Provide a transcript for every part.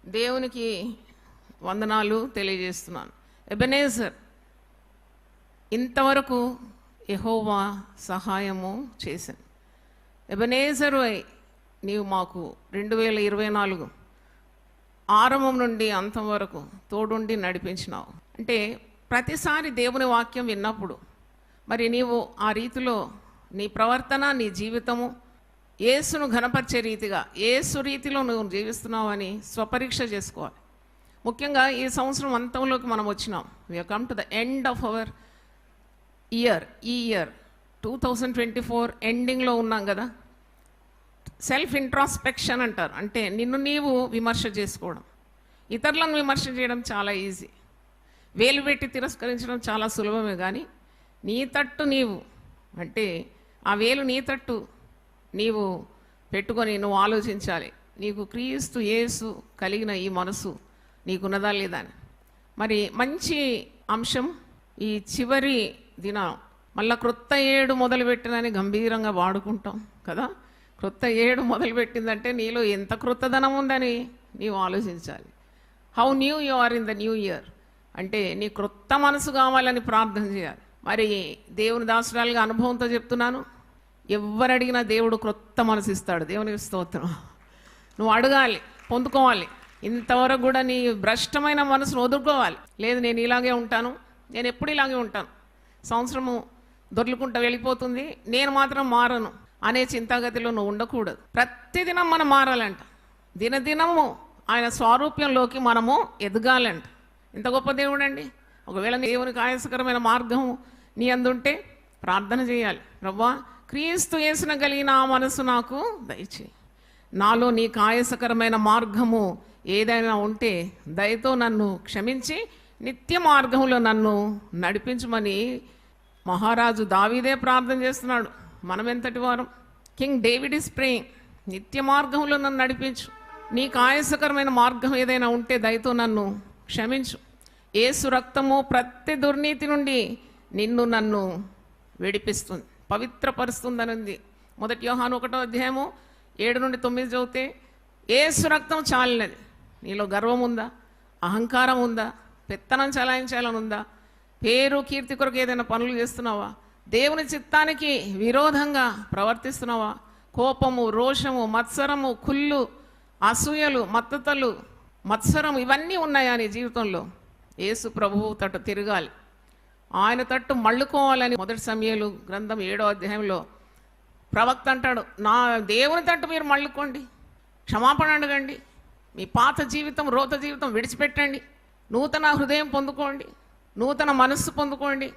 దేవునికి వందనాలు తెలియజేస్తున్నాను. ఎబెనేజర్, ఇంతవరకు యెహోవా సహాయము చేశాను. ఎబెనేజరు అయి నీవు మాకు 2024 ఆరంభం నుండి అంతం వరకు తోడుండి నడిపించినావు. అంటే ప్రతిసారి దేవుని వాక్యం విన్నప్పుడు మరి నీవు ఆ రీతిలో నీ ప్రవర్తన, నీ జీవితము యేసును ఘనపరిచే రీతిగా, యేసు రీతిలో నువ్వు జీవిస్తున్నావు అని స్వపరీక్ష చేసుకోవాలి. ముఖ్యంగా ఈ సంవత్సరం అంతంలోకి మనం వచ్చినాం. We have come to the end of our year. ఈ ఇయర్ 2024 ఎండింగ్లో ఉన్నాం కదా. సెల్ఫ్ ఇంట్రాస్పెక్షన్ అంటారు. అంటే నిన్ను నీవు విమర్శ చేసుకోవడం. ఇతరులను విమర్శ చేయడం చాలా ఈజీ, వేలు పెట్టి తిరస్కరించడం చాలా సులభమే. కానీ నీ తట్టు నీవు, అంటే ఆ వేలు నీ తట్టు నీవు పెట్టుకొని నువ్వు ఆలోచించాలి. నీకు క్రీస్తు యేసు కలిగిన ఈ మనసు నీకున్నదా లేదా అని. మరి మంచి అంశం, ఈ చివరి దినం మళ్ళీ క్రొత్త ఏడు మొదలుపెట్టినని గంభీరంగా వాడుకుంటాం కదా. క్రొత్త ఏడు మొదలుపెట్టిందంటే నీలో ఎంత క్రొత్తదనం ఉందని నీవు ఆలోచించాలి. How new you are in the new year అంటే నీ క్రొత్త మనసు కావాలని ప్రార్థన చేయాలి. మరి దేవుని దాసురాలుగా అనుభవంతో చెప్తున్నాను, ఎవరు అడిగినా దేవుడు క్రొత్త మనసు ఇస్తాడు. దేవునికి స్తోత్రం. నువ్వు అడగాలి, పొందుకోవాలి. ఇంతవరకు కూడా నీ భ్రష్టమైన మనసును వదులుకోవాలి. లేదు నేను ఇలాగే ఉంటాను, నేను ఎప్పుడు ఇలాగే ఉంటాను, సంవత్సరము దొర్లుకుంటూ వెళ్ళిపోతుంది, నేను మాత్రం మారను అనే చింతాగతిలో నువ్వు ఉండకూడదు. ప్రతిదినం మనం మారాలంట. దినదినము ఆయన స్వారూప్యంలోకి మనము ఎదగాలంట. ఇంత గొప్ప దేవుడు అండి. ఒకవేళ దేవునికి ఆయాసకరమైన మార్గం నీ అందుంటే ప్రార్థన చేయాలి. ప్రభువా, క్రీస్తు యేసున కలిగిన ఆ మనసు నాకు దయచేయి. నాలో నీకు ఆయాసకరమైన మార్గము ఏదైనా ఉంటే దయతో నన్ను క్షమించి నిత్య మార్గంలో నన్ను నడిపించమని మహారాజు దావీదే ప్రార్థన చేస్తున్నాడు. మనం ఎంతటి వారం? కింగ్ డేవిడ్ ఇస్ ప్రేయింగ్, నిత్య మార్గంలో నన్ను నడిపించు. నీకు ఆయాసకరమైన మార్గం ఏదైనా ఉంటే దయతో నన్ను క్షమించు. యేసు రక్తము ప్రతి దుర్నీతి నుండి నిన్ను నన్ను విడిపిస్తుంది, పవిత్రపరుస్తుందని ఉంది. 1 యోహాను 1:7-9 చదివితే యేసు రక్తం చాలినది. నీలో గర్వం ఉందా? అహంకారం ఉందా? పెత్తనం చలాయించాలని ఉందా? పేరు కీర్తి కొరకు ఏదైనా పనులు చేస్తున్నావా? దేవుని చిత్తానికి విరోధంగా ప్రవర్తిస్తున్నావా? కోపము, రోషము, మత్సరము, కుళ్ళు, అసూయలు, మత్తతలు, మత్సరం ఇవన్నీ ఉన్నాయా నీ జీవితంలో? యేసు ప్రభువు తట్టు తిరగాలి, ఆయన తట్టు మళ్ళుకోవాలని 1 సమూయేలు గ్రంథం 7వ అధ్యాయంలో ప్రవక్త అంటాడు, నా దేవుని తట్టు మీరు మళ్ళుకోండి, క్షమాపణ అడగండి, మీ పాత జీవితం, రోత జీవితం విడిచిపెట్టండి, నూతన హృదయం పొందుకోండి, నూతన మనస్సు పొందుకోండి,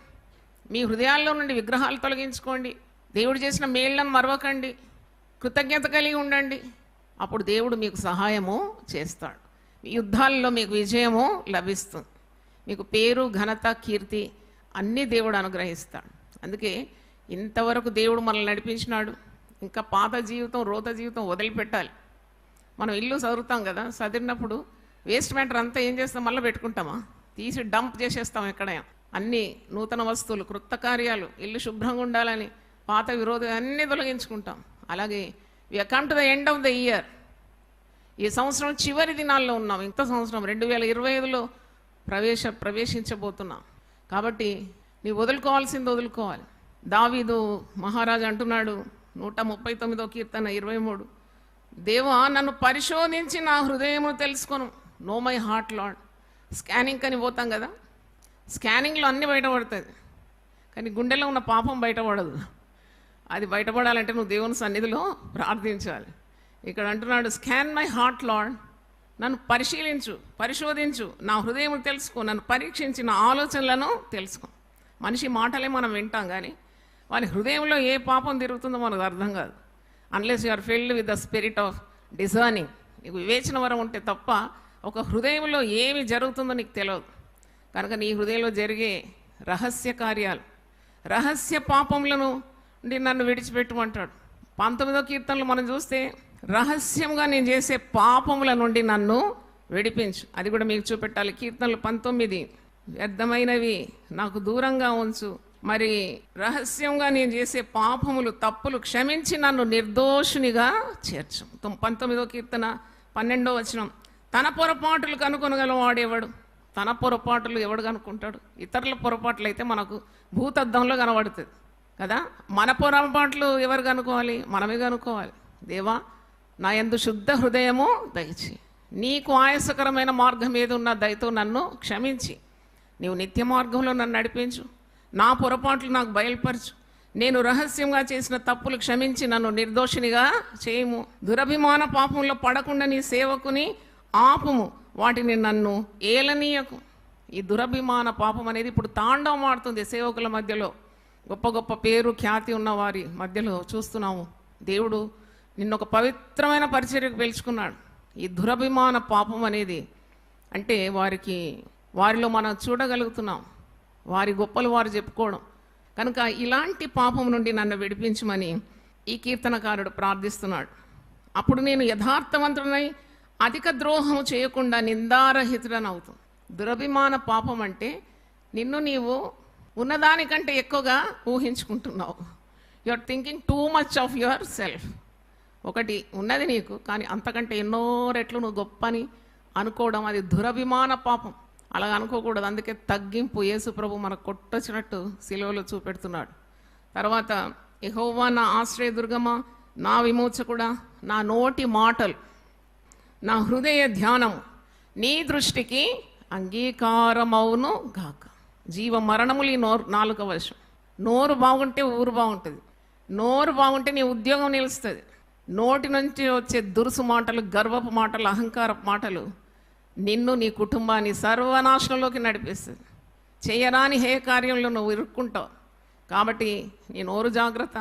మీ హృదయాల్లో నుండి విగ్రహాలు తొలగించుకోండి, దేవుడు చేసిన మేళ్లను మరవకండి, కృతజ్ఞత కలిగి ఉండండి. అప్పుడు దేవుడు మీకు సహాయము చేస్తాడు. మీ యుద్ధాల్లో మీకు విజయము లభిస్తుంది. మీకు పేరు, ఘనత, కీర్తి అన్నీ దేవుడు అనుగ్రహిస్తాడు. అందుకే ఇంతవరకు దేవుడు మనల్ని నడిపించినాడు. ఇంకా పాత జీవితం, రోత జీవితం వదిలిపెట్టాలి. మనం ఇల్లు చదువుతాం కదా, చదివినప్పుడు వేస్ట్ మ్యాటర్ అంతా ఏం చేస్తాం? మళ్ళీ పెట్టుకుంటామా? తీసి డంప్ చేసేస్తాం. ఎక్కడైనా అన్నీ నూతన వస్తువులు, క్రొత్త కార్యాలు, ఇల్లు శుభ్రంగా ఉండాలని పాత విరోధం అన్నీ తొలగించుకుంటాం. అలాగే we have come to the end of the year. ఈ సంవత్సరం చివరి దినాల్లో ఉన్నాం. ఇంత సంవత్సరం 2025లో ప్రవేశించబోతున్నాం. కాబట్టి నీ వదులుకోవాల్సింది వదులుకోవాలి. దావీదు మహారాజు అంటున్నాడు 139వ కీర్తన 23, దేవా నన్ను పరిశోధించి నా హృదయమును తెలుసుకొను. Know my heart lord. Scanning అని పోతాం కదా, స్కానింగ్లో అన్నీ బయటపడుతుంది, కానీ గుండెలో ఉన్న పాపం బయటపడదు. అది బయటపడాలంటే నువ్వు దేవుని సన్నిధిలో ప్రార్థించాలి. ఇక్కడ అంటున్నాడు, స్కాన్ మై హార్ట్ లార్డ్, నన్ను పరిశీలించు, పరిశోధించు, నా హృదయం తెలుసుకో, నన్ను పరీక్షించి నా ఆలోచనలను తెలుసుకో. మనిషి మాటలే మనం వింటాం, కానీ వాని హృదయంలో ఏ పాపం తిరుగుతుందో మనకు అర్థం కాదు. Unless you are filled with the spirit of discerning. నీకు వివేచన వరం ఉంటే తప్ప ఒక హృదయంలో ఏమి జరుగుతుందో నీకు తెలియదు. కనుక నీ హృదయంలో జరిగే రహస్య కార్యాలు, రహస్య పాపములను నన్ను విడిచిపెట్టమంటాడు. 19వ కీర్తనలో మనం చూస్తే రహస్యంగా నేను చేసే పాపముల నుండి నన్ను విడిపించు. అది కూడా మీకు చూపెట్టాలి. కీర్తనలు 19, వ్యర్థమైనవి నాకు దూరంగా ఉంచు, మరి రహస్యంగా నేను చేసే పాపములు, తప్పులు క్షమించి నన్ను నిర్దోషునిగా చేర్చు. 19వ కీర్తన 12వ వచనం, తన పొరపాటులు కనుగొనగల వాడేవాడు? తన పొరపాటులు ఎవడు కనుక్కుంటాడు? ఇతరుల పొరపాట్లు అయితే మనకు భూతద్దంలో కనబడుతుంది కదా. మన పొరపాట్లు ఎవరు కనుక్కోవాలి? మనమే కనుక్కోవాలి. దేవా, నా యందు శుద్ధ హృదయము దయచి, నీకు ఆయాసకరమైన మార్గం ఏది ఉన్న దయతో నన్ను క్షమించి, నీవు నిత్య మార్గంలో నన్ను నడిపించు, నా పొరపాట్లు నాకు బయలుపరచు, నేను రహస్యంగా చేసిన తప్పులు క్షమించి నన్ను నిర్దోషినిగా చేయము, దురభిమాన పాపంలో పడకుండా నీ సేవకుని ఆపుము, వాటిని నన్ను ఏలనీయకు. ఈ దురభిమాన పాపం అనేది ఇప్పుడు తాండవం ఆడుతుంది సేవకుల మధ్యలో. గొప్ప గొప్ప పేరు ఖ్యాతి ఉన్న వారి మధ్యలో చూస్తున్నాము. దేవుడు నిన్నొక పవిత్రమైన పరిచర్యకు పిలుచుకున్నాడు. ఈ దురభిమాన పాపం అనేది అంటే వారిలో మనం చూడగలుగుతున్నాం, వారి గొప్పలు వారు చెప్పుకోవడం. కనుక ఇలాంటి పాపం నుండి నన్ను విడిపించమని ఈ కీర్తనకారుడు ప్రార్థిస్తున్నాడు. అప్పుడు నేను యథార్థవంతుడనై అధిక ద్రోహం చేయకుండా నిందారహితుడని అవుతాను. దురభిమాన పాపం అంటే నిన్ను నీవు ఉన్నదానికంటే ఎక్కువగా ఊహించుకుంటున్నావు. You are thinking too much of yourself. ఒకటి ఉన్నది నీకు, కానీ అంతకంటే ఎన్నో రెట్లు నువ్వు గొప్ప అని అనుకోవడం, అది దురభిమాన పాపం. అలా అనుకోకూడదు. అందుకే తగ్గింపు యేసు ప్రభు మనకు కొట్టొచ్చినట్టు శిలువలో చూపెడుతున్నాడు. తర్వాత యెహోవా నా ఆశ్రయదుర్గమా, నా విమోచకుడా, నా నోటి మాటలు, నా హృదయ ధ్యానము నీ దృష్టికి అంగీకారమవును గాక. జీవ మరణములు ఈ నాలుక వశం. నోరు బాగుంటే ఊరు బాగుంటుంది, నోరు బాగుంటే నీ ఉద్యోగం నిలుస్తుంది. నోటి నుంచి వచ్చే దురుసు మాటలు, గర్వపు మాటలు, అహంకారపు మాటలు నిన్ను నీ కుటుంబాన్ని సర్వనాశనంలోకి నడిపిస్తుంది. చేయరాని హే కార్యంలో నువ్వు ఇరుక్కుంటావు. కాబట్టి నీ నోరు జాగ్రత్త.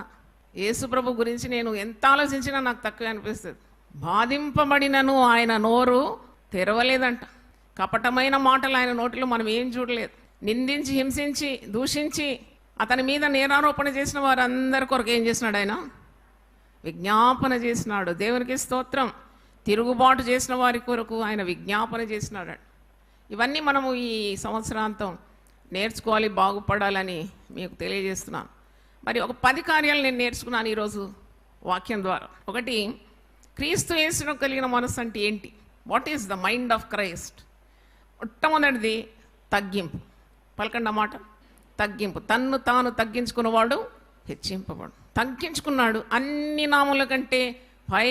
యేసుప్రభు గురించి నేను ఎంత ఆలోచించినా నాకు తక్కువ అనిపిస్తుంది. బాధింపబడినను ఆయన నోరు తెరవలేదంట. కపటమైన మాటలు ఆయన నోటిలో మనం ఏం చూడలేదు. నిందించి, హింసించి, దూషించి అతని మీద నేరారోపణ చేసిన వారందరి కొరకు ఏం చేసినాడు? ఆయన విజ్ఞాపన చేసినాడు. దేవునికి స్తోత్రం. తిరుగుబాటు చేసిన వారి కొరకు ఆయన విజ్ఞాపన చేసినాడు. ఇవన్నీ మనము ఈ సంవత్సరాంతం నేర్చుకోవాలి, బాగుపడాలని మీకు తెలియజేస్తున్నాను. మరి ఒక 10 కార్యాలు నేను నేర్చుకున్నాను ఈరోజు వాక్యం ద్వారా. ఒకటి, క్రీస్తు యేసును కలిగిన మనసు అంటే ఏంటి? What is the mind of Christ? మొట్టమొదటిది తగ్గింపు. పలకండి మాట, తగ్గింపు. తన్ను తాను తగ్గించుకున్నవాడు హెచ్చింపబడు. తగ్గించుకున్నాడు. అన్ని నామముల కంటే పై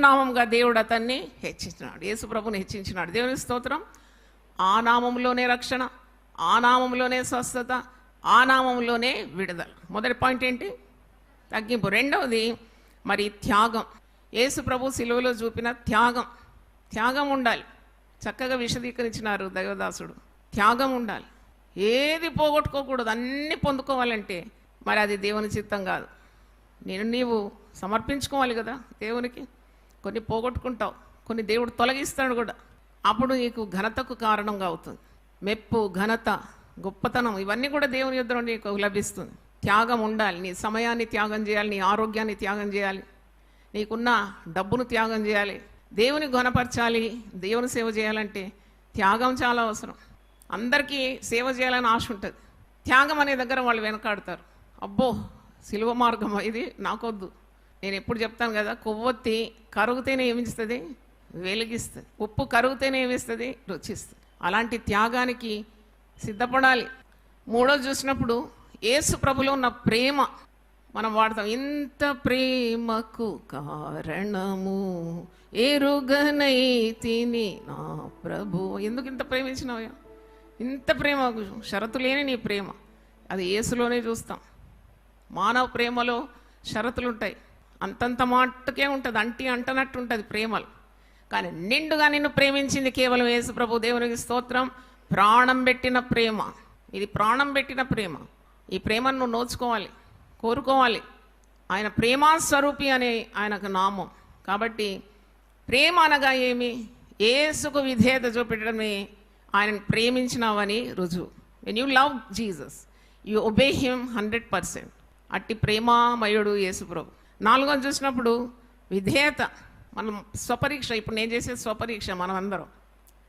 నామంగా దేవుడు అతన్ని హెచ్చించినాడు. యేసు ప్రభుని హెచ్చించినాడు. దేవుని స్తోత్రం. ఆ నామంలోనే రక్షణ, ఆ నామంలోనే స్వస్థత, ఆ నామంలోనే విడుదల. మొదటి పాయింట్ ఏంటి? తగ్గింపు. రెండవది మరి త్యాగం. యేసు ప్రభు సిలువలో చూపిన త్యాగం. త్యాగం ఉండాలి. చక్కగా విశదీకరించినారు దైవదాసుడు. త్యాగం ఉండాలి. ఏది పోగొట్టుకోకూడదు, అన్నీ పొందుకోవాలంటే మరి అది దేవుని చిత్తం కాదు. నీవు సమర్పించుకోవాలి కదా దేవునికి. కొన్ని పోగొట్టుకుంటావు, కొన్ని దేవుడు తొలగిస్తాడు కూడా. అప్పుడు నీకు ఘనతకు కారణంగా అవుతుంది. మెప్పు, ఘనత, గొప్పతనం ఇవన్నీ కూడా దేవుని యొద్ద నుండి నీకు లభిస్తుంది. త్యాగం ఉండాలి. నీ సమయాన్ని త్యాగం చేయాలి, నీ ఆరోగ్యాన్ని త్యాగం చేయాలి, నీకున్న డబ్బును త్యాగం చేయాలి. దేవుని గుణపరచాలి, దేవుని సేవ చేయాలంటే త్యాగం చాలా అవసరం. అందరికీ సేవ చేయాలని ఆశ ఉంటుంది. త్యాగం అనే దగ్గర వాళ్ళు వెనకాడతారు. అబ్బో, సిలువ మార్గం ఇది నాకొద్దు. నేను ఎప్పుడు చెప్తాను కదా, కొవ్వొత్తి కరుగుతేనే ఏమిస్తుంది? వెలిగిస్తుంది. ఉప్పు కరుగుతేనే ఏమిస్తుంది? రుచిస్తుంది. అలాంటి త్యాగానికి సిద్ధపడాలి. మూడోది చూసినప్పుడు యేసు ప్రభులో ఉన్న ప్రేమ మనం వాడతాం. ఇంత ప్రేమకు కారణము ఎరుగనైతిని నా ప్రభు. ఎందుకు ఇంత ప్రేమించినావయ్యా? ఇంత ప్రేమ, షరతు లేని నీ ప్రేమ, అది యేసులోనే చూస్తాం. మానవ ప్రేమలో షరతులు ఉంటాయి. అంతంత మాటకే ఉంటుంది, అంటనట్టు ఉంటుంది ప్రేమలు. కానీ నిండుగా నిన్ను ప్రేమించింది కేవలం యేసు ప్రభు. దేవునికి స్తోత్రం. ప్రాణం పెట్టిన ప్రేమ ఇది. ప్రాణం పెట్టిన ప్రేమ. ఈ ప్రేమను నువ్వు నోచుకోవాలి, కోరుకోవాలి. ఆయన ప్రేమాస్వరూపి అనే ఆయనకు నామం. కాబట్టి ప్రేమ అనగా ఏమి? యేసుకు విధేయత చూపెట్టడమే ఆయనను ప్రేమించినావని రుజువు. When you love Jesus you obey him 100%. అట్టి ప్రేమామయుడు యేసు ప్రభు. నాలుగోది చూసినప్పుడు విధేయత. మనం స్వపరీక్ష, ఇప్పుడు నేను చేసే స్వపరీక్ష, మనం అందరం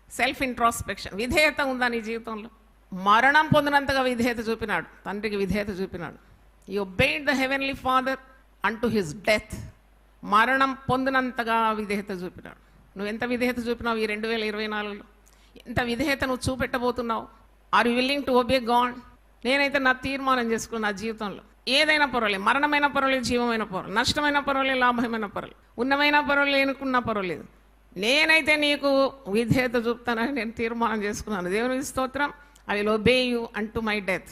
సెల్ఫ్ ఇంట్రాస్పెక్షన్. విధేయత ఉందా నీ జీవితంలో? మరణం పొందినంతగా విధేయత చూపినాడు, తండ్రికి విధేయత చూపినాడు. ఈ obeyed the heavenly father unto his death. మరణం పొందినంతగా విధేయత చూపినాడు. నువ్వు ఎంత విధేయత చూపినావు ఈ 2024లో? ఎంత విధేయత నువ్వు చూపెట్టబోతున్నావు? Are you willing to obey God? నేనైతే నా తీర్మానం చేసుకున్నా, నా జీవితంలో ఏదైనా పర్వాలేదు, మరణమైన పర్వాలేదు, జీవమైన పర్వాలేదు, నష్టమైన పర్వాలేదు, లాభమైన పర్వాలేదు, ఉన్నమైన పర్వాలేదు, ఎన్నుకున్నా పర్వాలేదు, నేనైతే నీకు విధేయత చూపుతానని నేను తీర్మానం చేసుకున్నాను. దేవునికి స్తోత్రం. I will obey you unto my death.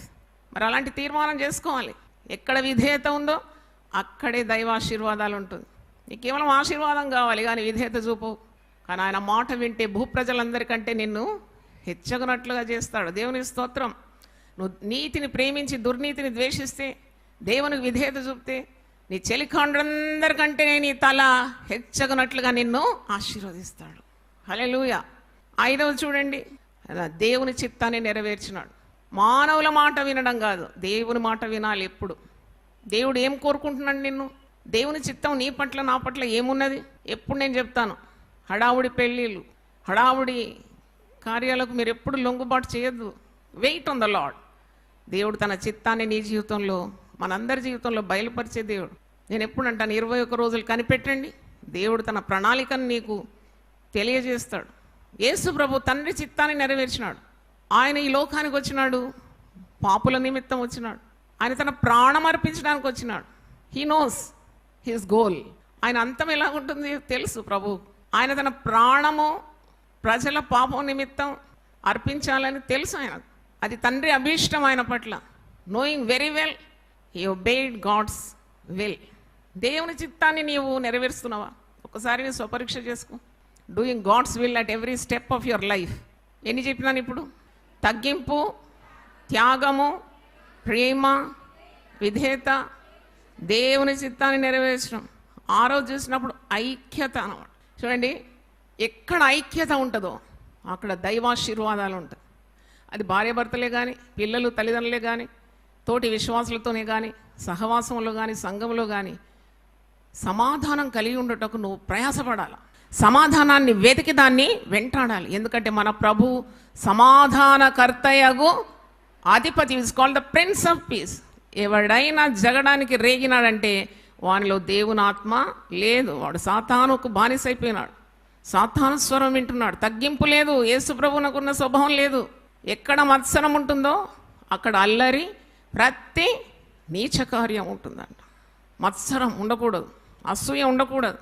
మరి అలాంటి తీర్మానం చేసుకోవాలి. ఎక్కడ విధేయత ఉందో అక్కడే దైవాశీర్వాదాలు ఉంటుంది. నీకు కేవలం ఆశీర్వాదం కావాలి కానీ విధేయత చూపవు. కానీ ఆయన మాట వింటే భూప్రజలందరికంటే నిన్ను హెచ్చగనట్లుగా చేస్తాడు. దేవునికి స్తోత్రం. నువ్వు నీతిని ప్రేమించి దుర్నీతిని ద్వేషిస్తే, దేవునికి విధేయత చూపితే, నీ చెలికాండ్రందరికంటే నీ తల హెచ్చగనట్లుగా నిన్ను ఆశీర్వదిస్తాడు. హల్లెలూయా. 5వ చూడండి, దేవుని చిత్తాన్ని నెరవేర్చినాడు. మానవుల మాట వినడం కాదు, దేవుని మాట వినాలి. ఎప్పుడు దేవుడు ఏం కోరుకుంటున్నాడు నిన్ను? దేవుని చిత్తం నీ పట్ల నా పట్ల ఏమున్నది? ఎప్పుడు నేను చెప్తాను, హడావుడి పెళ్ళిళ్ళు, హడావుడి కార్యాలకు మీరు ఎప్పుడు లొంగుబాటు చేయొద్దు. Wait on the lord. దేవుడు తన చిత్తాన్ని నీ జీవితంలో, మనందరి జీవితంలో బయలుపరిచే దేవుడు. నేను ఎప్పుడు అంటాను, 21 రోజులు కనిపెట్టండి, దేవుడు తన ప్రణాళికను నీకు తెలియజేస్తాడు. యేసు ప్రభు తండ్రి చిత్తాన్ని నెరవేర్చినాడు. ఆయన ఈ లోకానికి వచ్చినాడు, పాపుల నిమిత్తం వచ్చినాడు. ఆయన తన ప్రాణం అర్పించడానికి వచ్చినాడు. He knows his goal. ఆయన అంతం ఎలాగుంటుంది తెలుసు ప్రభు. ఆయన తన ప్రాణము ప్రజల పాపం నిమిత్తం అర్పించాలని తెలుసు ఆయన. అది తండ్రి అభీష్టం ఆయన పట్ల. Knowing very well he obeyed God's will. దేవుని చిత్తాన్ని నీవు నెరవేరుస్తున్నావా? ఒకసారి నీ స్వపరీక్ష చేసుకో. Doing God's will at every step of your life. ఎన్ని చెప్పినాను ఇప్పుడు? తగ్గింపు, త్యాగము, ప్రేమ, విధేయత, దేవుని చిత్తాన్ని నెరవేర్చడం. 6వ చూసినప్పుడు ఐక్యత అన్నమాట. చూడండి, ఎక్కడ ఐక్యత ఉంటుందో అక్కడ దైవాశీర్వాదాలు ఉంటాయి. అది భార్యాభర్తలే కానీ, పిల్లలు తల్లిదండ్రులే కానీ, తోటి విశ్వాసులతోనే కానీ, సహవాసంలో కానీ, సంఘంలో కానీ సమాధానం కలిగి ఉండటకు నువ్వు ప్రయాసపడాలి. సమాధానాన్ని వెతికి దాన్ని వెంటాడాలి. ఎందుకంటే మన ప్రభు సమాధానకర్తయగు అధిపతి, is called the prince of piece. ఎవడైనా జగడానికి రేగినాడంటే వానిలో దేవుని ఆత్మ లేదు. వాడు సాతానుకు బానిసైపోయినాడు. సాతాను స్వరం వింటున్నాడు. తగ్గింపు లేదు. యేసు ప్రభువునకున్న స్వభావం లేదు. ఎక్కడ మత్సరం ఉంటుందో అక్కడ అల్లరి, ప్రతి నీచ కార్యం ఉంటుందంట. మత్సరం ఉండకూడదు, అసూయ ఉండకూడదు,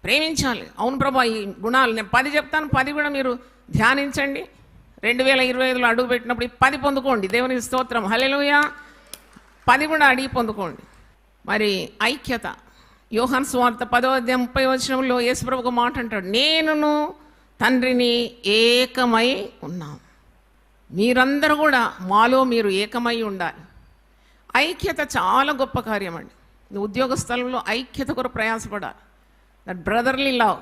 ప్రేమించాలి. అవును ప్రభా, ఈ గుణాలు నేను 10 చెప్తాను, 10 కూడా మీరు ధ్యానించండి. 2025లో అడుగు పెట్టినప్పుడు ఈ 10 పొందుకోండి. దేవునికి స్తోత్రం. హల్లెలూయా. 10 కూడా అడిగి పొందుకోండి. మరి ఐక్యత. యోహాను సువార్త 10వ అధ్యాయం 30వ వచనంలో యేసు ప్రభు ఒక మాట అంటాడు, నేనును తండ్రిని ఏకమై ఉన్నాం. మీరందరూ కూడా మాలో మీరు ఏకమై ఉండాలి. ఐక్యత చాలా గొప్ప కార్యం అండి. ఉద్యోగ స్థలంలో ఐక్యత కొరకు ప్రయాసపడాలి. That brotherly love,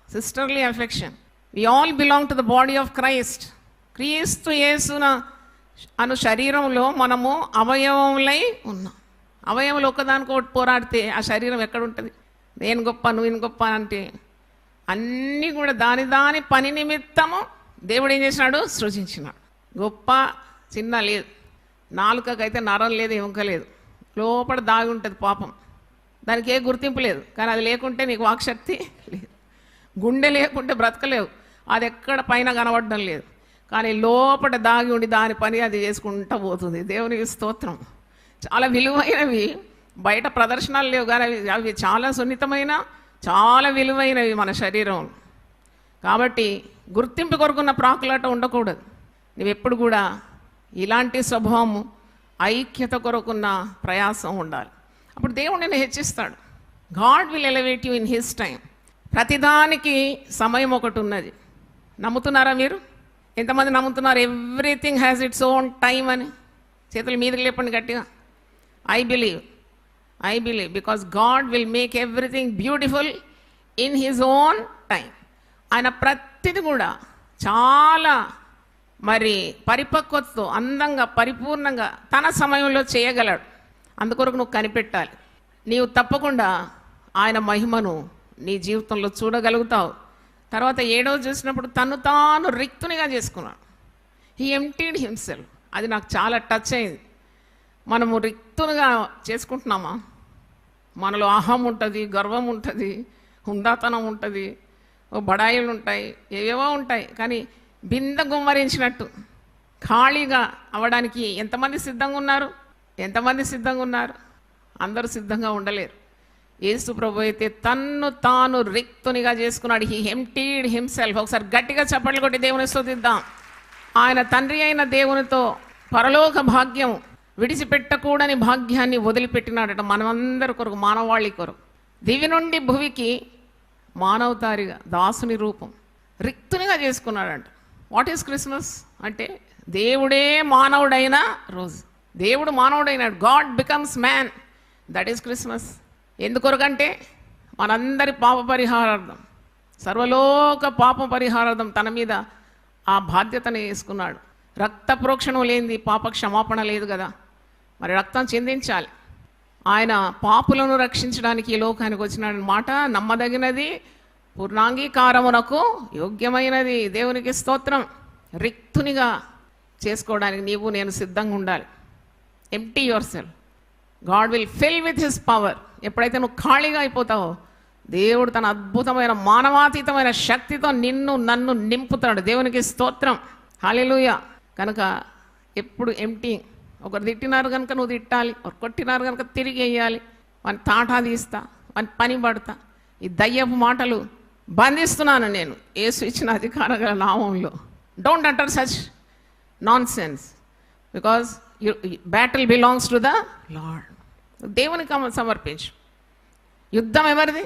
sisterly affection. We all belong to the body of Christ. క్రీస్తు యేసున అను శరీరంలో మనము అవయవములై ఉన్నాం. అవయవులు ఒకదానికొకటి పోరాడితే ఆ శరీరం ఎక్కడుంటుంది? నేను గొప్ప, నువ్వు గొప్ప అంటే అన్నీ కూడా దాని పని నిమిత్తము దేవుడు ఏం చేసినాడు? సృజించినాడు. గొప్ప చిన్న లేదు. నాలుకకైతే నరం లేదు, ఎముక లేదు, లోపల దాగి ఉంటుంది పాపం. దానికి ఏ గుర్తింపు లేదు. కానీ అది లేకుంటే నీకు వాక్శక్తి లేదు. గుండె లేకుంటే బ్రతకలేవు. అది ఎక్కడ పైన కనబడడం లేదు, కానీ లోపల దాగి ఉండి దాని పని అది చేసుకుంటూ పోతుంది. దేవునికి స్తోత్రం. చాలా విలువైనవి. బయట ప్రదర్శనలు లేవు, కానీ అవి చాలా సున్నితమైన, చాలా విలువైనవి మన శరీరం. కాబట్టి గుర్తింపు కొరకున్న ప్రాకులాట ఉండకూడదు. నువ్వెప్పుడు కూడా ఇలాంటి స్వభావము, ఐక్యత కొరకున్న ప్రయాసం ఉండాలి. అప్పుడు దేవుడు నిన్ను హెచ్చిస్తాడు. God will elevate you in his time. ప్రతిదానికి సమయం ఒకటి ఉన్నది. నమ్ముతున్నారా మీరు? ఎంతమంది నమ్ముతున్నారు everything has its own time అని? చేతులు మీదకి లేపండి గట్టిగా. I believe because God will make everything beautiful in his own time. ఆయన ప్రతిది కూడా చాలా మరి పరిపక్వతతో, అందంగా, పరిపూర్ణంగా తన సమయంలో చేయగలడు. అందుకొరకు నువ్వు కనిపెట్టాలి. నీవు తప్పకుండా ఆయన మహిమను నీ జీవితంలో చూడగలుగుతావు. తర్వాత 7వ చూసినప్పుడు తను తాను రిక్తునిగా చేసుకున్నాడు. He emptied himself. అది నాకు చాలా టచ్ అయింది. మనము రిక్తునిగా చేసుకుంటున్నామా? మనలో అహం ఉంటుంది, గర్వం ఉంటుంది, హుందాతనం ఉంటుంది, ఓ బడాయిలు ఉంటాయి, ఏవేవో ఉంటాయి. కానీ బిందె గుమ్మరించినట్టు ఖాళీగా అవ్వడానికి ఎంతమంది సిద్ధంగా ఉన్నారు? ఎంతమంది సిద్ధంగా ఉన్నారు? అందరూ సిద్ధంగా ఉండలేరు. యేసు ప్రభు అయితే తన్ను తాను రిక్తునిగా చేసుకున్నాడు. He emptied himself. ఒకసారి గట్టిగా చప్పట్లు కొట్టి దేవుని స్తుతిద్దాం. ఆయన తండ్రి అయిన దేవునితో పరలోక భాగ్యం, విడిచిపెట్టకూడని భాగ్యాన్ని వదిలిపెట్టినాడట మనమందరి కొరకు, మానవాళి కొరకు. దివి నుండి భువికి మానవతారిగా దాసుని రూపం రిక్తునిగా చేసుకున్నాడంట. వాట్ ఈస్ క్రిస్మస్ అంటే? దేవుడే మానవుడైన రోజు. దేవుడు మానవుడైనాడు. God becomes man. That is Christmas. ఎందుకొరకంటే మనందరి పాప పరిహారార్థం, సర్వలోక పాప పరిహారార్థం తన మీద ఆ బాధ్యతను వేసుకున్నాడు. రక్త ప్రోక్షణం లేనిది పాప క్షమాపణ లేదు కదా. మరి రక్తం చెందించాలి. ఆయన పాపులను రక్షించడానికి ఈ లోకానికి వచ్చినాడనమాట. నమ్మదగినది, పూర్ణాంగీకారమునకు యోగ్యమైనది. దేవునికి స్తోత్రం. రిక్తునిగా చేసుకోవడానికి నీవు నేను సిద్ధంగా ఉండాలి. Empty your self. God will fill with his power. ఎప్పుడైతే నువ్వు ఖాళీగా అయిపోతావో దేవుడు తన అద్భుతమైన మానవాతీతమైన శక్తితో నిన్ను నన్ను నింపుతాడు. దేవునికి స్తోత్రం. హల్లెలూయా. కనుక ఎప్పుడు ఎంప్టీ. ఒకరు తిట్టినారు కనుక నువ్వు తిట్టాలి, ఒకరు కొట్టినారు కనుక తిరిగి వేయాలి. వాని తాటా తీస్తా, వాని పని పడతా. ఈ దయ్యపు మాటలు బంధిస్తున్నాను నేను యేసు ఇచ్చిన అధికార గల నామంలో. డోంట్ అంటర్ such non sense, because battle belongs to the lord. దేవునికి సమర్పించు. యుద్ధం ఎవరిది?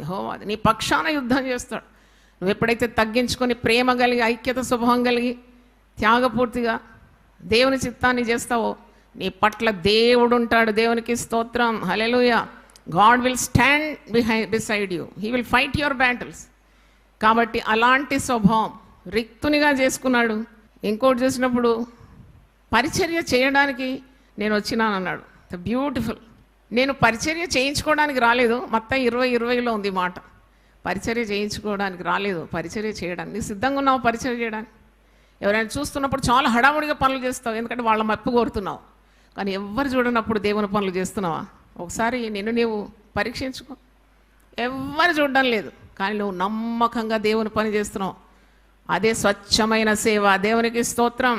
యెహోవాది. నీ పక్షాన యుద్ధం చేస్తాడు. నువ్వు ఎప్పుడైతే తగ్గించుకొని ప్రేమ కలిగి, ఐక్యత స్వభావం కలిగి, త్యాగపూర్తిగా దేవుని చిత్తాన్ని చేస్తావో నీ పట్ల దేవుడు ఉంటాడు. దేవునికి స్తోత్రం. హల్లెలూయా. God will stand beside you. He will fight your battles. కాబట్టి అలాంటి స్వభావం రిక్తునిగా చేసుకున్నాడు. ఇంకోటి చేసినప్పుడు పరిచర్య చేయడానికి నేను వచ్చినాను అన్నాడు. బ్యూటిఫుల్. నేను పరిచర్య చేయించుకోవడానికి రాలేదు. మొత్తం 20:20లో ఉంది మాట. పరిచర్య చేయించుకోవడానికి రాలేదు, పరిచర్య చేయడానికి. నీకు సిద్ధంగా ఉన్నావు పరిచర్య చేయడానికి. ఎవరైనా చూస్తున్నప్పుడు చాలా హడావుడిగా పనులు చేస్తావు, ఎందుకంటే వాళ్ళ మెప్పు కోరుతున్నావు. కానీ ఎవ్వరు చూడనప్పుడు దేవుని పనులు చేస్తున్నావా? ఒకసారి నిన్ను నీవు పరీక్షించుకో. ఎవ్వరు చూడడం లేదు, కానీ నువ్వు నమ్మకంగా దేవుని పని చేస్తున్నావు. అదే స్వచ్ఛమైన సేవ. దేవునికి స్తోత్రం.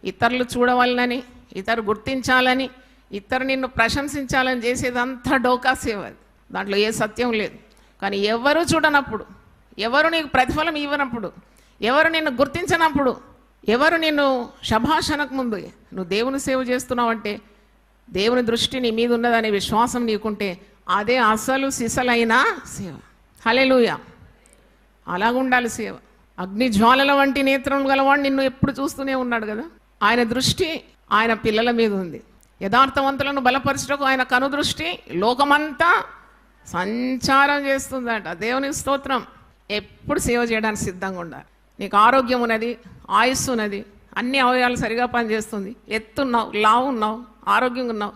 ఇతరులు చూడవాలని, ఇతరు గుర్తించాలని, ఇతరు నిన్ను ప్రశంసించాలని చేసేదంతా డోకా సేవ. దాంట్లో ఏ సత్యం లేదు. కానీ ఎవరు చూడనప్పుడు, ఎవరు నీకు ప్రతిఫలం ఇవ్వనప్పుడు, ఎవరు నిన్ను గుర్తించనప్పుడు, ఎవరు నిన్ను శభాషణకు ముందు నువ్వు దేవుని సేవ చేస్తున్నావంటే దేవుని దృష్టి నీ మీద ఉన్నదనే విశ్వాసం నీకుంటే అదే అసలు సిసలైన సేవ. హల్లెలూయా. అలాగుండాలి సేవ. అగ్ని జ్వాలల వంటి నేత్రం గలవాడు నిన్ను ఎప్పుడు చూస్తూనే ఉన్నాడు కదా. ఆయన దృష్టి ఆయన పిల్లల మీద ఉంది. యథార్థవంతులను బలపరచుటకు ఆయన కనుదృష్టి లోకమంతా సంచారం చేస్తుందట. దేవునికి స్తోత్రం. ఎప్పుడు సేవ చేయడానికి సిద్ధంగా ఉండాలి. నీకు ఆరోగ్యం ఉన్నది, ఆయుస్సు ఉన్నది, అన్ని అవయవాలు సరిగా పనిచేస్తుంది, ఎత్తున్నావు, లావు ఉన్నావు, ఆరోగ్యంగా ఉన్నావు.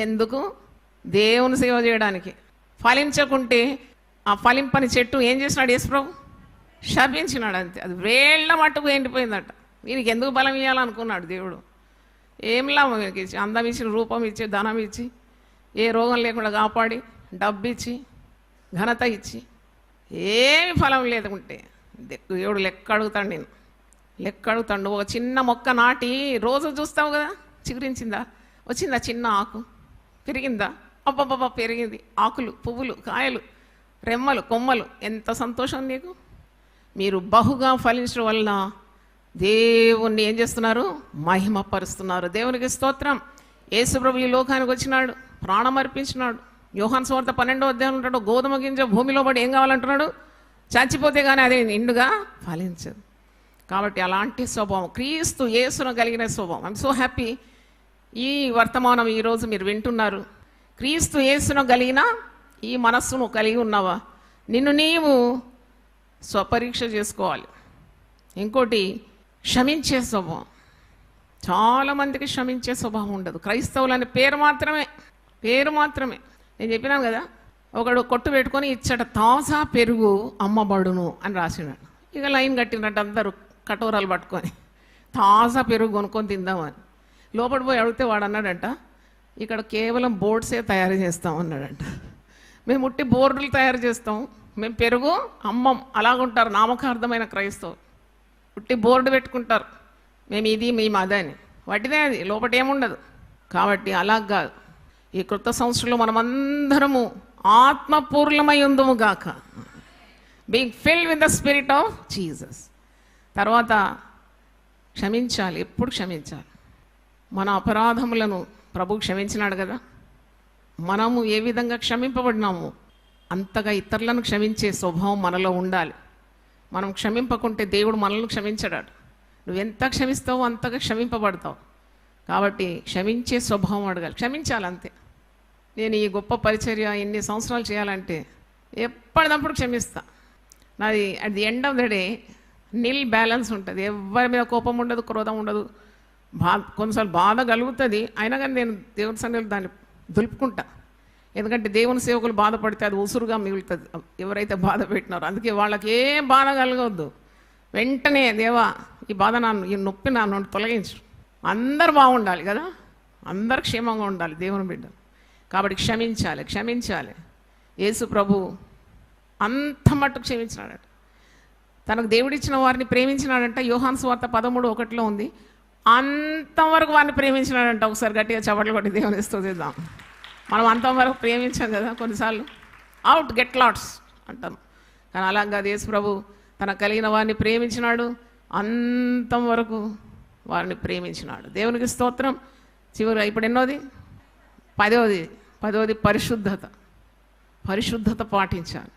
ఎందుకు? దేవుని సేవ చేయడానికి. ఫలించకుంటే ఆ ఫలింపని చెట్టు ఏం చేసినాడు యేసుప్రభు? శపించినాడు అంతే. అది వేళ్ల మట్టుకు ఎండిపోయిందట. వీనికి ఎందుకు బలం ఇవ్వాలనుకున్నాడు దేవుడు? ఏం లాభం వీనికి ఇచ్చి, అందం ఇచ్చి, రూపం ఇచ్చి, ధనం ఇచ్చి, ఏ రోగం లేకుండా కాపాడి, డబ్బు ఇచ్చి, ఘనత ఇచ్చి, ఏమి ఫలం లేకుంటే దేవుడు లెక్క అడుగుతాడు. నేను లెక్క అడుగుతాడు. ఒక చిన్న మొక్క నాటి రోజు చూస్తావు కదా, చిగురించిందా, వచ్చిందా, చిన్న ఆకు పెరిగిందా, అబ్బబ్బబ్బా పెరిగింది, ఆకులు, పువ్వులు, కాయలు, రెమ్మలు, కొమ్మలు, ఎంత సంతోషం నీకు. మీరు బహుగా ఫలించడం వలన దేవుణ్ణి ఏం చేస్తున్నారు? మహిమపరుస్తున్నారు. దేవునికి స్తోత్రం. యేసుప్రభు ఈ లోకానికి వచ్చినాడు, ప్రాణం అర్పించినాడు. యోహాను సువార్త 12వ అధ్యాయంలో ఉంటాడు, గోధుమ గింజ భూమిలో పడి ఏం కావాలంటున్నాడు? చచ్చిపోతే కానీ అదే నిండుగా ఫలించదు. కాబట్టి అలాంటి స్వభావం క్రీస్తు యేసును కలిగిన స్వభావం. I'm so happy. ఈ వర్తమానం ఈరోజు మీరు వింటున్నారు. క్రీస్తు యేసును కలిగిన ఈ మనస్సును కలిగి ఉన్నావా? నిన్ను నీవు స్వపరీక్ష చేసుకోవాలి. ఇంకోటి, క్షమించే స్వభావం. చాలామందికి క్షమించే స్వభావం ఉండదు. క్రైస్తవులని పేరు మాత్రమే. నేను చెప్పినాను కదా, ఒకడు కొట్టు పెట్టుకొని ఇచ్చట తాజా పెరుగు అమ్మబడును అని రాసినాడు. ఇక లైన్ కట్టినట్టు అందరూ కటోరాలు పట్టుకొని తాజా పెరుగు కొనుక్కొని తిందామని. లోపల పోయి అడిగితే వాడు అన్నాడంట, ఇక్కడ కేవలం బోర్డ్సే తయారు చేస్తాం అన్నాడంట. మేము ఉట్టి బోర్డులు తయారు చేస్తాం, మేము పెరుగు అమ్మం అలాగుంటారు నామకార్థమైన క్రైస్తవులు. పుట్టి బోర్డు పెట్టుకుంటారు, మేము ఇది మేము అదని. వాటిదే అది, లోపట ఏముండదు. కాబట్టి అలాగ కాదు. ఈ క్రొత్త సంవత్సరంలో మనమందరము ఆత్మపూర్ణమై ఉందుము గాక, being field with the spirit of Jesus. తర్వాత క్షమించాలి, ఎప్పుడు క్షమించాలి. మన అపరాధములను ప్రభు క్షమించినాడు కదా, మనము ఏ విధంగా క్షమింపబడినాము అంతగా ఇతరులను క్షమించే స్వభావం మనలో ఉండాలి. మనం క్షమింపకుంటే దేవుడు మనల్ని క్షమించడాడు. నువ్వెంత క్షమిస్తావో అంతగా క్షమింపబడతావు. కాబట్టి క్షమించే స్వభావం అడగాలి, క్షమించాలంతే. నేను ఈ గొప్ప పరిచర్య ఇన్ని సంవత్సరాలు చేయాలంటే ఎప్పటికప్పుడు క్షమిస్తా. నాది at the end of the day nil balance ఉంటుంది. ఎవరి మీద కోపం ఉండదు, క్రోధం ఉండదు. కొన్నిసార్లు బాధ కలుగుతుంది, అయినా కానీ నేను దేవుని సన్నిధిలో దాన్ని దులుపుకుంటా. ఎందుకంటే దేవుని సేవకులు బాధపడితే అది ఉసురుగా మిగులుతుంది ఎవరైతే బాధ పెట్టినారో. అందుకే వాళ్ళకి ఏం బాధ కలగవద్దు, వెంటనే దేవా ఈ బాధ ఈ నొప్పి నా నుండి తొలగించు. అందరు బాగుండాలి కదా, అందరు క్షేమంగా ఉండాలి దేవుని బిడ్డ. కాబట్టి క్షమించాలి, క్షమించాలి. యేసు ప్రభు అంత మట్టు క్షమించినాడట. తనకు దేవుడిచ్చిన వారిని ప్రేమించినాడంట. యోహాను సువార్త 13:1 ఉంది, అంతవరకు వారిని ప్రేమించినాడంట. ఒకసారి గట్టిగా చప్పట్లు కొట్టి దేవుని స్తుతిద్దాం. మనం అంతవరకు ప్రేమించాం కదా, కొన్నిసార్లు అవుట్ గెట్ లాట్స్ అంటాం. కానీ అలాగా యేసు ప్రభు తన కలిగిన వారిని ప్రేమించినాడు, అంతం వరకు వారిని ప్రేమించినాడు. దేవునికి స్తోత్రం. చివరి ఇప్పుడు ఎన్నోది? 10వ పరిశుద్ధత. పరిశుద్ధత పాటించాలి.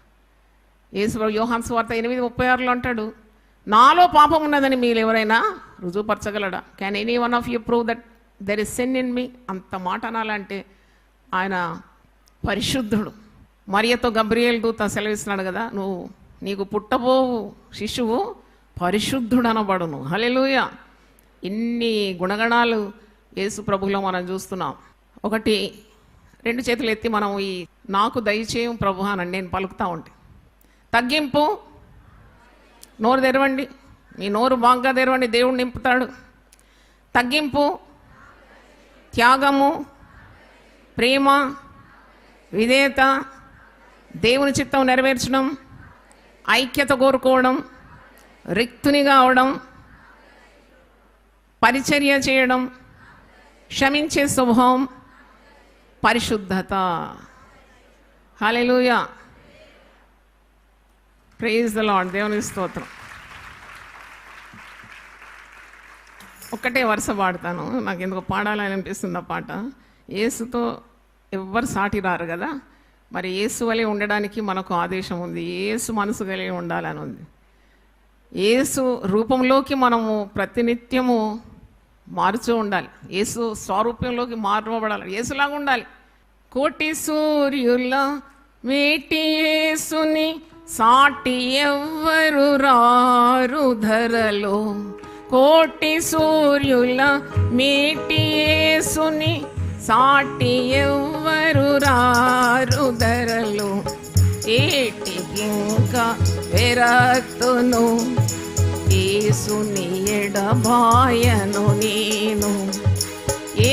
యేసు ప్రభు యోహాను సువార్త 8:36 అంటాడు, నాలో పాపం ఉన్నదని మీరు ఎవరైనా రుజువుపరచగలడా? Can anyone of you prove that there is sin in me? అంత మాట అనాలంటే ఆయన పరిశుద్ధుడు. మరియతో గబ్రియేలు దూత సెలవిస్తున్నాడు కదా, నీకు పుట్టబోవు శిశువు పరిశుద్ధుడు అనబడును. హల్లెలూయా. ఇన్ని గుణగణాలు యేసు ప్రభులో మనం చూస్తున్నాం. 2 చేతులు ఎత్తి మనం ఈ నాకు దయచేయం ప్రభు అని నేను పలుకుతూ ఉంటే, తగ్గింపు, నోరు తెరవండి, మీ నోరు బాగా తెరవండి, దేవుడు నింపుతాడు. తగ్గింపు, త్యాగము, ప్రేమ, విధేయత, దేవుని చిత్తం నెరవేర్చడం, ఐక్యత కోరుకోవడం, రిక్తునిగా అవడం, పరిచర్య చేయడం, క్షమించే స్వభావం, పరిశుద్ధత. హల్లెలూయా, ప్రైజ్ ద లార్డ్. దేవునికి స్తోత్రం. ఒక్కటే వరుస పాడతాను, నాకు ఎందుకు పాడాలని అనిపిస్తుంది ఆ పాట. యేసుతో ఎవ్వరు సాటి రారు కదా, మరి యేసు వలె ఉండడానికి మనకు ఆదేశం ఉంది. యేసు మనసు కలిగి ఉండాలని ఉంది. యేసు రూపంలోకి మనము ప్రతినిత్యము మారుతూ ఉండాలి. యేసు స్వరూపంలోకి మార్చబడాలి, యేసులాగా ఉండాలి. కోటి సూర్యుల మేటి యేసుని సాటి ఎవ్వరు రారు ధరలో. కోటి సూర్యుల మేటి యేసుని సాటి ఎవ్వరు రారు ధరలో. ఏటికింకా వెరతును యేసుని ఎడబాయను నేను.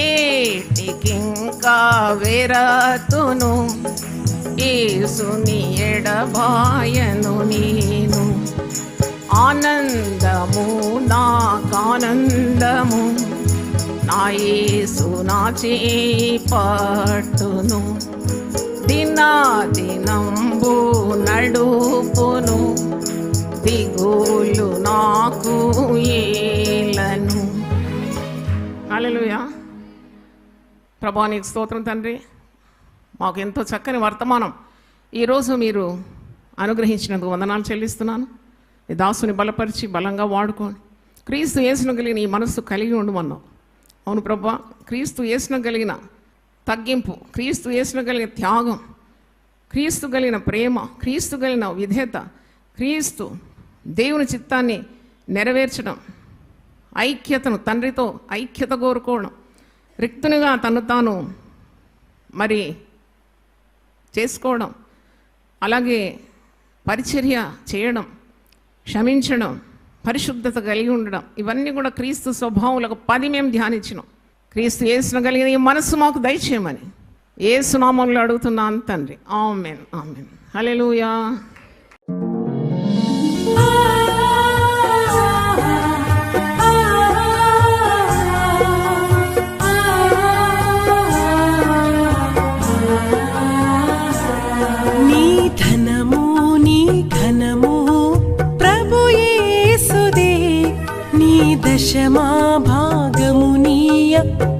ఏటికింకా వెరతును యేసుని ఎడబాయను నేను. ఆనందము నాకానందము, నా యేసు నా చేయి పట్టును. దినాదినంబు నడుపును, దిగులు నాకు ఏలను. హల్లెలూయా. ప్రభువా నీకు స్తోత్రం తండ్రి. మాకు ఎంతో చక్కని వర్తమానం ఈరోజు మీరు అనుగ్రహించినందుకు వందనాలు చెల్లిస్తున్నాను. ఈ దాసుని బలపరిచి బలంగా వాడుకోండి. క్రీస్తు యేసును కలిగిన ఈ మనస్సు కలిగి ఉండమన్నావు. అవును ప్రభువా, క్రీస్తు యేసును కలిగిన తగ్గింపు, క్రీస్తు యేసును కలిగిన త్యాగం, క్రీస్తు కలిగిన ప్రేమ, క్రీస్తు కలిగిన విధేయత, క్రీస్తు దేవుని చిత్తాన్ని నెరవేర్చడం, ఐక్యతను, తండ్రితో ఐక్యత కోరుకోవడం, రిక్తునిగా తను తాను మరి చేసుకోవడం, అలాగే పరిచర్య చేయడం, క్షమించడం, పరిశుద్ధత కలిగి ఉండడం, ఇవన్నీ కూడా క్రీస్తు స్వభావాలకు 10 మేము ధ్యానించినాం. క్రీస్తు యేసును కలిగిన ఈ మనస్సు మాకు దయచేయమని యేసు నామములో అడుగుతున్నాను తండ్రి. ఆమేన్, ఆమేన్. హల్లెలూయా. దశమా భాగమునీయ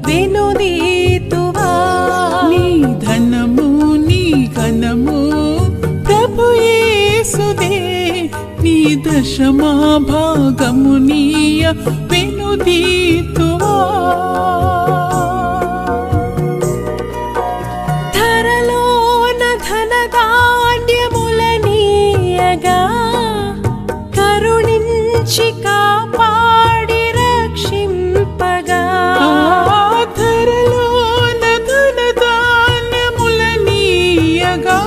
వెనుదీతువా. నీ ధనము నీ ఘనము ప్రభు యేసుదే, నీ దశమా భాగమునీయ వెనుదీతువా. ధరలోన ధనధాన్యములనీయగా కరుణించి కాపాడి రక్షింపగా. ధరలోన ధనధాన్యములనీయగా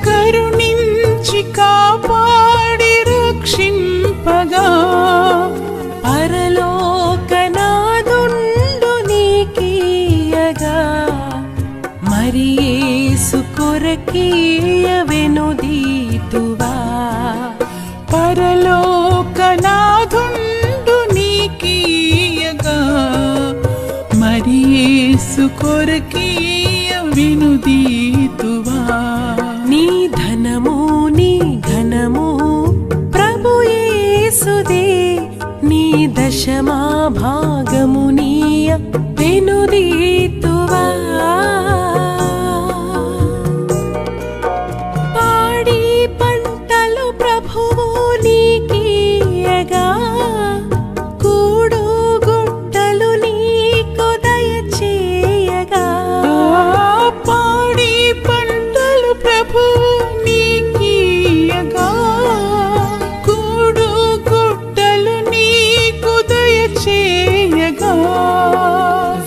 కరుణించి కాపాడి రక్షింపగా. పరలోకనాదుండు నీకీయగా మరి యేసు కొరకీయ వెనుదీతువా. పరలోకనాథుండు నీకీయగా మరి యేసు కొరకీయ వెనుదీతువా. నీ ధనము నీ ఘనము ప్రభు యేసుదే, నీ దశమా భాగమునీయ వెనుదీతువా. పాడి పంటలు ప్రభువు నీకీయగా కూడు గుట్టలు నీకు దయచేయగా. పాడి పంటలు ప్రభు నీకీయగా కూడు గుట్టలు నీకు దయచేయగా.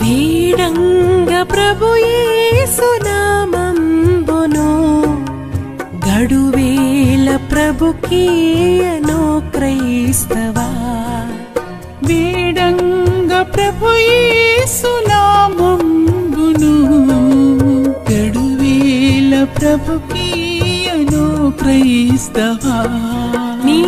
వీడంగ ప్రభు యేసు నామంబును గడువేల ప్రభుకీయను క్రైస్తవా. వేడంగ ప్రభు యేసు నామంబును గడువేల ప్రభుకీయను క్రైస్తవా.